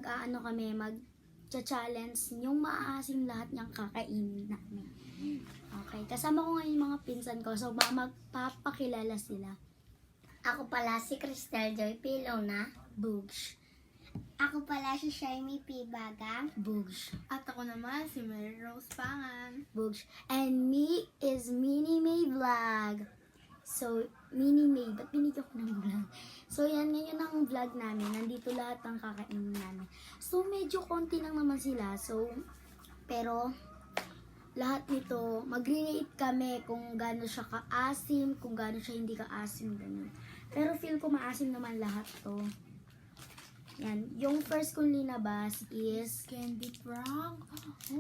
ano kami, mag-challenge yung maaasim lahat niyang kakainin namin. Okay, kasama ko ngayon yung mga pinsan ko, so magpapakilala sila. Ako pala si Cristel Joy Pilona. Bugs. Ako pala si Sharmy P. Baga. Bugs. At ako naman, si Mary Rose Pangan. Bugs. And me is Mini May Vlog. So, Mini May, ba't binigyan ko ng vlog? So, yan, ngayon ang vlog namin. Nandito lahat ang kakainin namin. So, medyo konti lang naman sila. So, pero, lahat nito, mag-rate kami kung gaano siya kaasim, kung gaano siya hindi kaasim, ganun. Pero feel ko maasim naman lahat to. Yan. Yung first kong linabas is Candy Frank.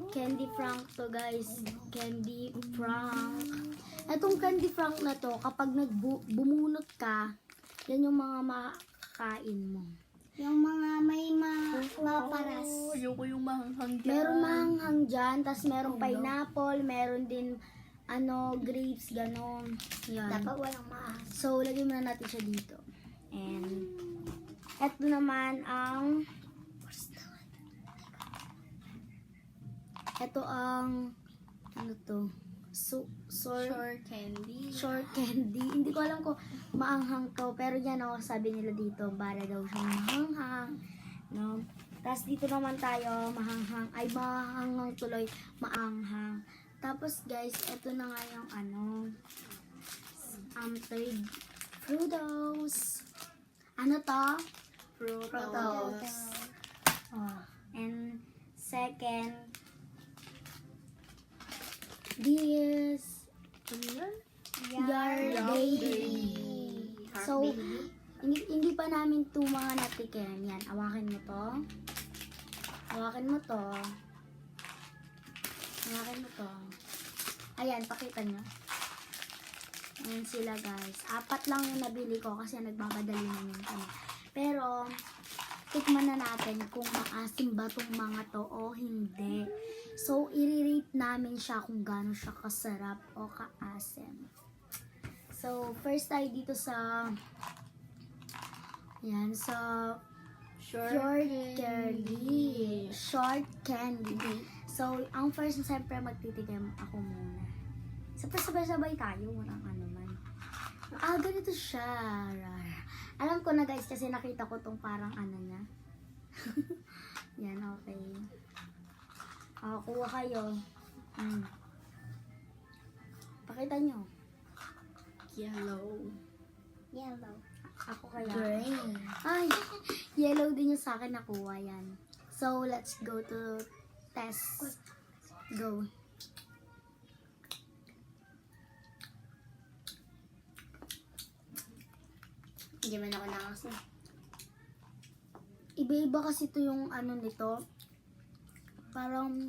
Candy Frank to, guys. Candy Frank. Itong Candy Frank na to, kapag bumunot ka, yan yung mga makakain mo. Yung mga may maparas. Ayoko yung mahanghang dyan. Meron mahanghang dyan, tas merong pineapple, meron din grapes, ganon. Yan. Dapat walang maas. So, lagyan muna natin siya dito. And, eto naman ang ano to? Short candy. Short candy. Hindi ko alam kung maanghang to, pero yan sabi nila dito, para daw siyang maanghang. No? Tapos dito naman tayo, maanghang tuloy, maanghang. Tapos guys, ito na nga yung third, Fruitos. Ano to? Fruitos. Oh. And second, this Ano yan? Your Baby. So, hindi pa namin ito mga natikim. Yan, awakin mo to. Awakin mo to. Awakin mo to. Ayan, pakita nyo. Ayan sila, guys. 4 lang yung nabili ko kasi nagmamadali namin kami. Pero, tikman na natin kung maasim ba tong mga to o hindi. So, i-rate namin siya kung gaano siya kasarap o kaasim. So, first tayo dito sa Short candy. Short candy. So, ang first, siyempre, magtitikim ako muna. Siyempre, sabay-sabay tayo. Walang ano man. Ganito siya. Alam ko na, guys, kasi nakita ko tong parang niya. Yan, okay. Kuha kayo. Pakita nyo. Yellow. Ako kaya. Green. Ay, yellow din yung sa akin nakuha yan. So, let's go to test. Go. Hindi man ako nakasin. Iba-iba kasi ito yung nito. Parang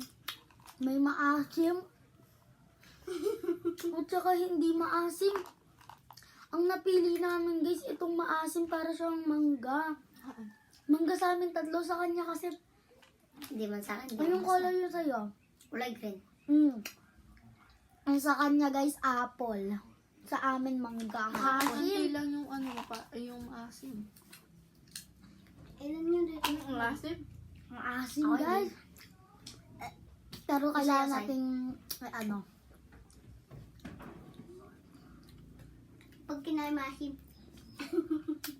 may maasim. At saka hindi maasim. Ang napili namin, guys, itong maasim para siyang mangga. Mangga sa amin 3, sa kanya kasi. Hindi man sa akin. Anong color yun sa'yo? Kulay green. Ang sa kanya, guys, apple. Sa amin, mangga. Konti lang yung yung maasim. Ilan yun dito? Yung maasim? Ang asim, Okay. guys. Pero kailangan nating, Pag kinain maasim.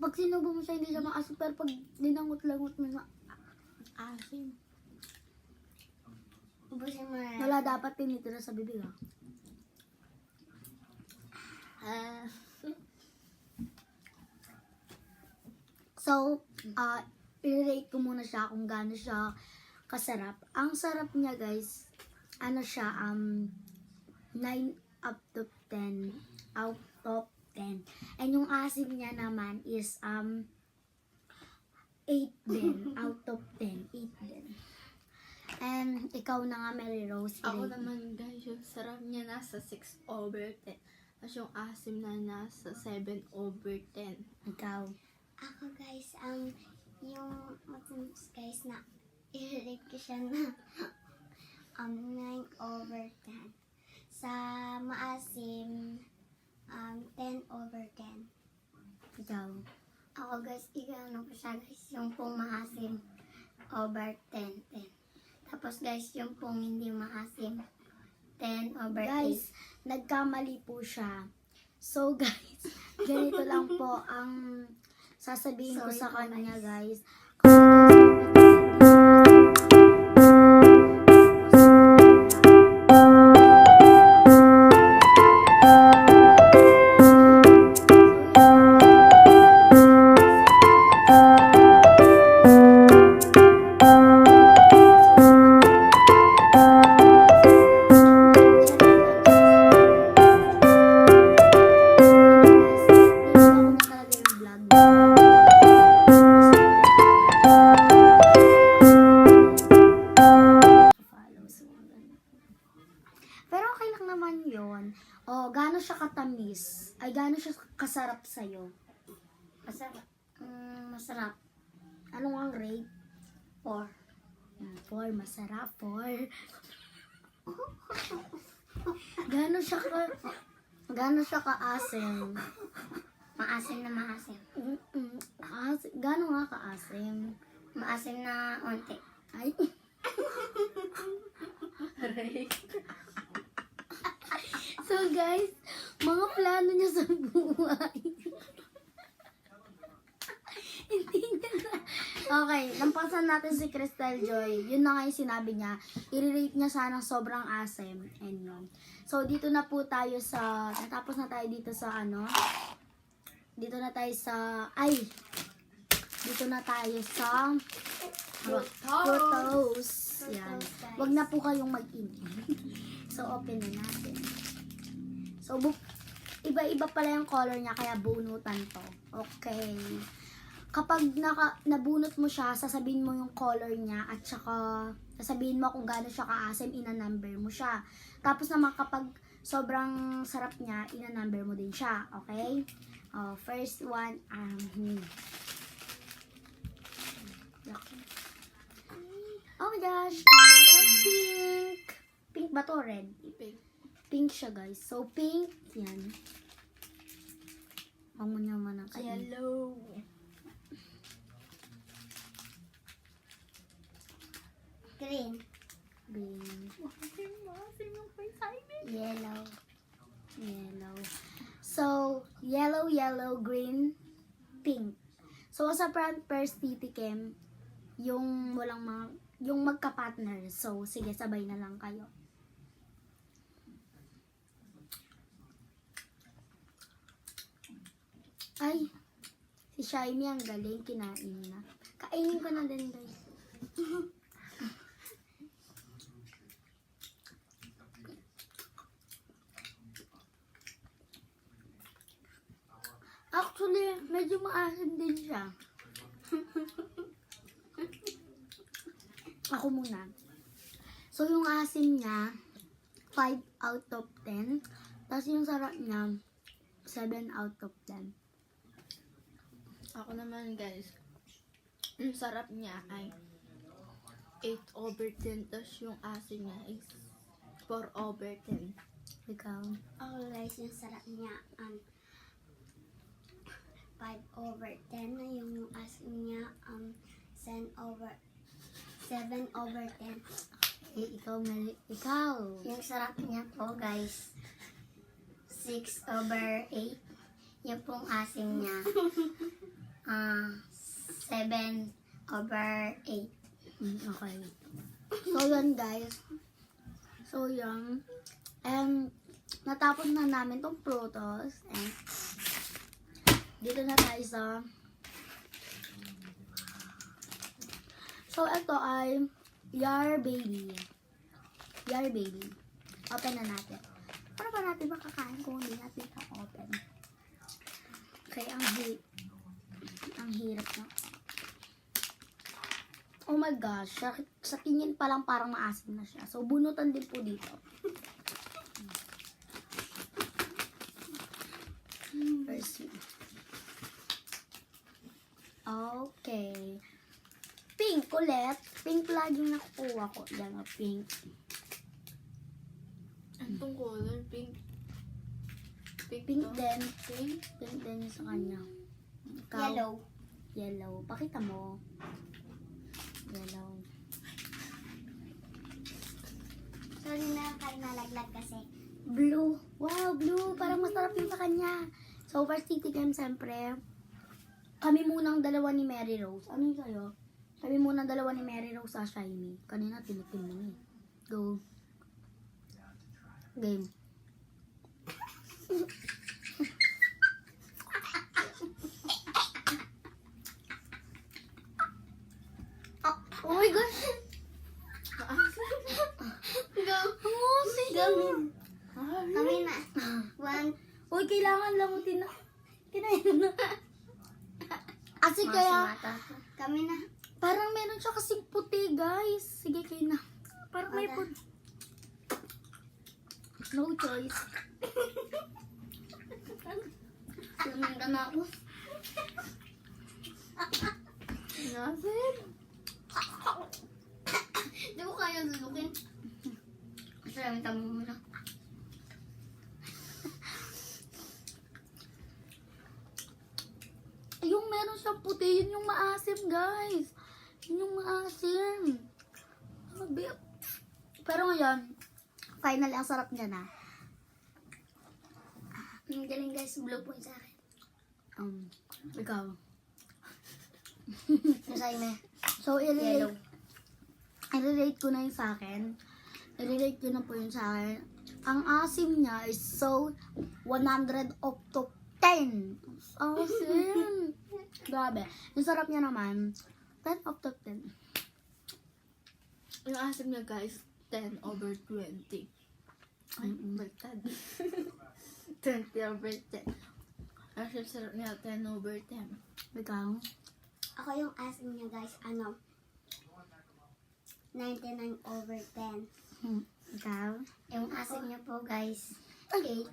pag sinubo mo siya, hindi siya maasim. Pero pag linangot-langot mo na, asim. Ubusin mo na. Wala dapat tinitira sa bibig, So, i-rate ko muna siya kung gaano siya kasarap. Ang sarap niya, guys, 9 out of 10. Out of 10. And yung asim niya naman is 8 din. Out of 10. 8 din. And ikaw na nga, Mary Rose. Ako i-rate mo. naman, guys, yung sarap niya nasa 6/10. Tapos yung asim na nasa 7/10. Ikaw. Ako guys, yung matamis guys na i-rate ko siya na 9/10. Sa maasim, 10/10. Ikaw. Ako guys, igano ko siya guys, yung pong maasim. over 10. Tapos guys, yung pong hindi maasim, 10 over 8. Guys, nagkamali po siya. So guys, ganito lang po ang sasabihin ko Sorry sa po, kanya guys. guys. Pero okay lang naman yon. O, gaano siya katamis? Ay, gaano siya kasarap sa'yo? Masarap. Masarap. Anong ang rate? 4. 4, masarap. 4. Gaano siya kaasim? Maasim na maasim. Gaano nga kaasim? Maasim na onte. Ay, so guys, mga plano niya sa buhay. Hindi niya na. Okay, lampasan natin si Crystal Joy. Yun na nga yung sinabi niya. I-rate niya sana sobrang asim. And yun. So, dito na po tayo sa, natapos na tayo dito sa ano. Dito na tayo sa, dito na tayo sa photos. Yan. Wag na po kayong mag-ingay. So, open na natin. So, iba-iba pala yung color niya, kaya bunutan to. Okay. Kapag nabunot mo siya, sasabihin mo yung color niya at saka sasabihin mo kung gaano siya kaasim, ina-number mo siya. Tapos naman kapag sobrang sarap niya, ina-number mo din siya. Okay? First one, oh my gosh, pink. Pink ba to? Red? Pink. Pink siya, guys. So, pink. Yan. Huwag mo naman ang kain. Yellow. Green. Green. Yellow. Yellow. So, yellow, green, pink. So, sa first titikim, yung walang yung magka-partner. So, sige, sabay na lang kayo. Ay, si Shymi ang galing, kinain na. Kainin ko na din, guys. Actually, medyo maasim din siya. Ako muna. So, yung asim niya, 5 out of 10. Tapos yung sarap niya, 7 out of 10. Ako naman guys, yung sarap niya ay 8 over 10. Tapos yung asin niya is 4 over 10. Ikaw? Ako guys, yung sarap niya 5 over 10 na yung asim niya 7 over 10. Ikaw, Mary. Ikaw. Yung sarap niya po guys 6 over 8. Yung pong asim niya 7 over 8. Okay. So, yun guys. So, yun. And, natapos na namin tong photos. And, dito na tayo sa... So, ito ay Yar Baby. Yar Baby. Open na natin. Paano ba natin makakain kung hindi natin ito open? Okay, ang hirap na. Oh my gosh, sa tingin pa lang parang maasim na siya. So, bunutan din po dito. First. Okay. Pink ulit. Pink laging nakukuha ko. Yan o, pink. Anong color? Pink. Pink, Pink to? din. Pink. Pink din yung sa kanya. Ikaw? Yellow. Yellow. Pakita mo. Yellow. Sorry na kayo nalaglag kasi. Blue. Wow, blue. Parang masarap yung sa kanya. So, first titikim, siyempre. Kami munang dalawa ni Mary Rose. Ano yung sa'yo? Kami munang dalawa ni Mary Rose sa Shiny. Kanina, tinikim mo eh. Go. Game. Oh my gosh! Go! Gawin. Kami na. One. Uy, kailangan lamutin na. Kinain na. Kasi kaya, Kami na. parang meron siya kasing puti, guys. Sige, kayo na. Parang may Okay. puti. No choice. Tumanda na ako. Nasin. Hindi ko kaya lulukin. Masalamit mo muna. Yung meron siyang puti, yun yung maasim, guys. Yun yung maasim. Sabi. Pero ngayon, finally, ang sarap niya na. Ang galing guys, blue point sa akin. Ikaw. Nasa'yo na. So, Yellow. i-relate ko na yun sa akin. I-relate ko na po yun sa akin. Ang asim niya is so 100 up to 10. Asim. Grabe. Yung sarap niya naman, 10 up to 10. Yung asim niya guys, 10/20. Ay, baliktad. 20/10. Ang sarap niya, 10/10. Ikaw? Ako yung asim niya guys, 99/10. Ikaw? Yung asim niya po guys, 8.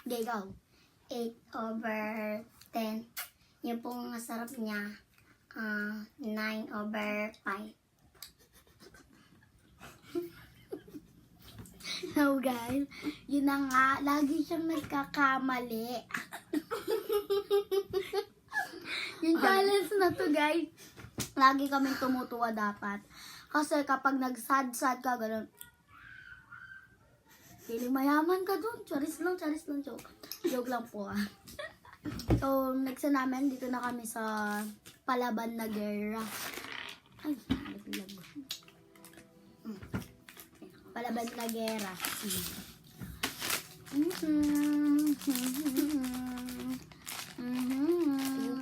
Hindi, ikaw. 8/10. Yung pong masarap niya, 9/5. So guys, yun na nga, lagi siyang nagkakamali. Yung challenge na to guys, lagi kaming tumutuwa dapat. Kasi kapag nagsad-sad ka, gano'n, feeling mayaman ka dun. Charis lang, joke. Joke lang po ah. So, next na namin, dito na kami sa Palaban na Gera. Ay, naglag. Palaban na Gera. Yung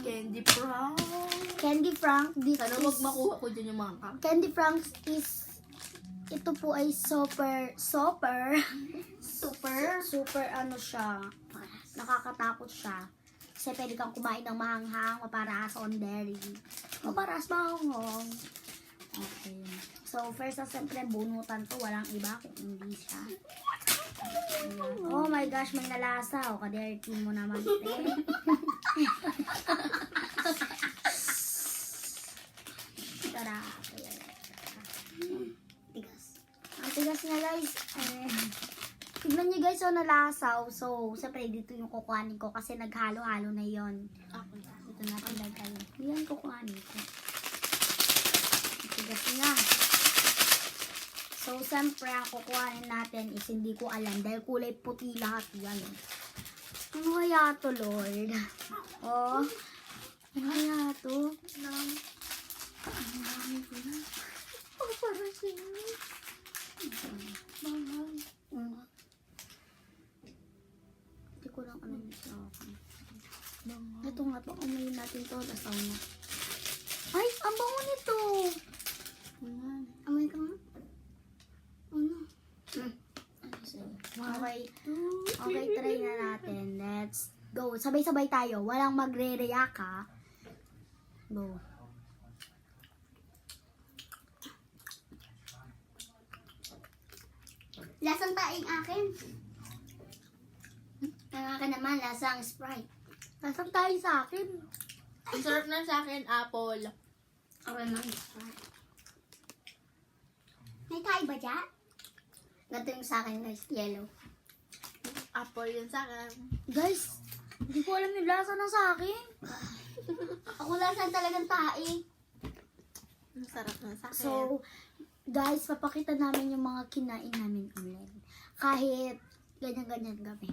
candy prom. Candy Frank, this Sana is, wag makuha ko dyan yung mga cup. Candy Frank is, ito po ay super ano siya, nakakatakot siya. Kasi pwede kang kumain ng mahanghang, maparaas on dairy, maparaas mahanghang. Okay. So, first na siyempre, bunutan to, walang iba kung hindi siya. Ayan. Oh my gosh, may nalasa. O, kadirty mo naman, te. Tara. Tigas. Ang tigas niya, guys. Tignan niyo, guys, so nalasaw. So, siyempre, dito yung kukuhanin ko kasi naghalo-halo na yon. Ako na. Ito na, pagdagay. Yan, kukuhanin ko. Ang tigas niya. So, siyempre, ang kukuhanin natin is hindi ko alam dahil kulay puti lahat yan. Ano kaya to, Lord? Oh, ano kaya to? Ang dami ko na. Oh, parang sino? Mahal. Hindi ko lang alam sa akin. Ito nga to, umayin natin to, lasaw na. Ay, ang bango nito! Ayan. Amoy ka nga. Ano? Okay. Okay, try na natin. Let's go. Sabay-sabay tayo. Walang magre-react ha. Go. Lasang taing akin. Ang akin naman, lasang Sprite. Nasaan tayo sa akin? Ang sarap na sa akin, apple. Okay man, Sprite. May tayo ba dyan? Ganito yung sa akin guys, yellow. Apple yun sa akin. Guys, hindi ko alam yung lasa ng sa akin. Ako lasang talagang tae. Ang sarap na sa akin. So, guys, papakita namin yung mga kinain namin ulit. Kahit ganyan-ganyan kami.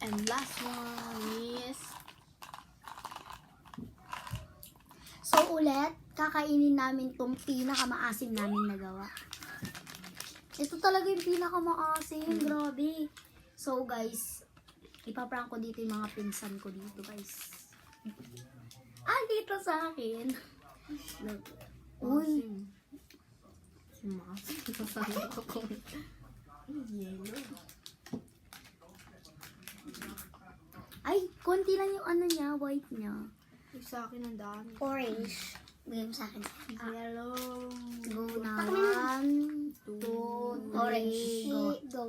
And last one is So, ulit, kakainin namin tong pinakamaasim namin nagawa. Ito talaga yung pinakamaasim. Grabe. So, guys, ipaprank ko dito yung mga pinsan ko dito, guys. Dito sa akin. Uy. Sumasin. Sasama ko kung yellow. Ay, konti lang yung ano niya, white niya. Yung sa akin ang dami. Orange. Bigay mo sa akin. Yellow. Go na. Takmin. 1, 2, 3, Orange. go. Go.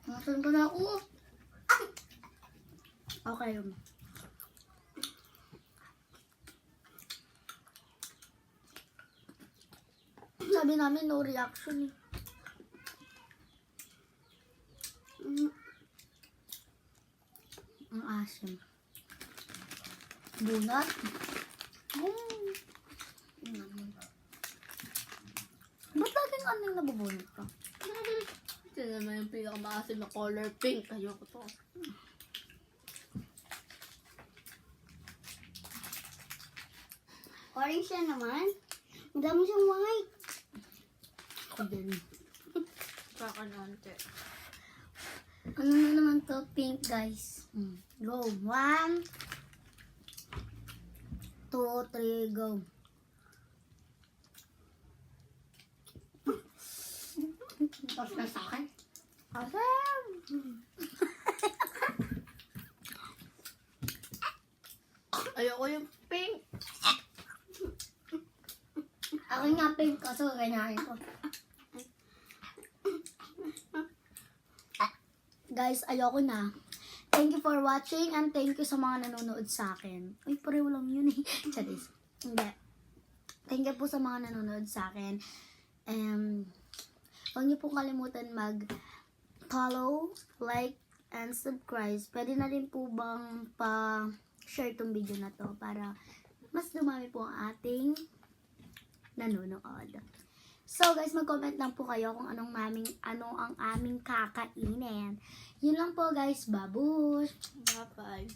Nasaan ko na ako? Okay. Sabi namin no reaction eh. Ang asim. Bunot. Ba't laging ano yung nabubunot ka? Ito naman yung pinakamaasim na color pink. Ayoko to. Orange yan naman. Ang dami siyang white. Ako din. Kakanante. Ano na naman to? Pink, guys. Go. 1, 2, 3, go. Tapos na sa akin. Asim! Ayoko yung pink. Ako nga pink kaso ganyan ko. Guys, ayoko na. Thank you for watching and thank you sa mga nanonood sa akin. Uy, pareho lang yun eh. Charis. Hindi. Thank you po sa mga nanonood sa akin. Huwag niyo po kalimutan mag-follow, like, and subscribe. Pwede na rin po bang pa-share tong video na to para mas dumami po ang ating nanonood. So guys, mag-comment lang po kayo kung ano ang aming kakainin. Yun lang po guys, babush! Bye-bye.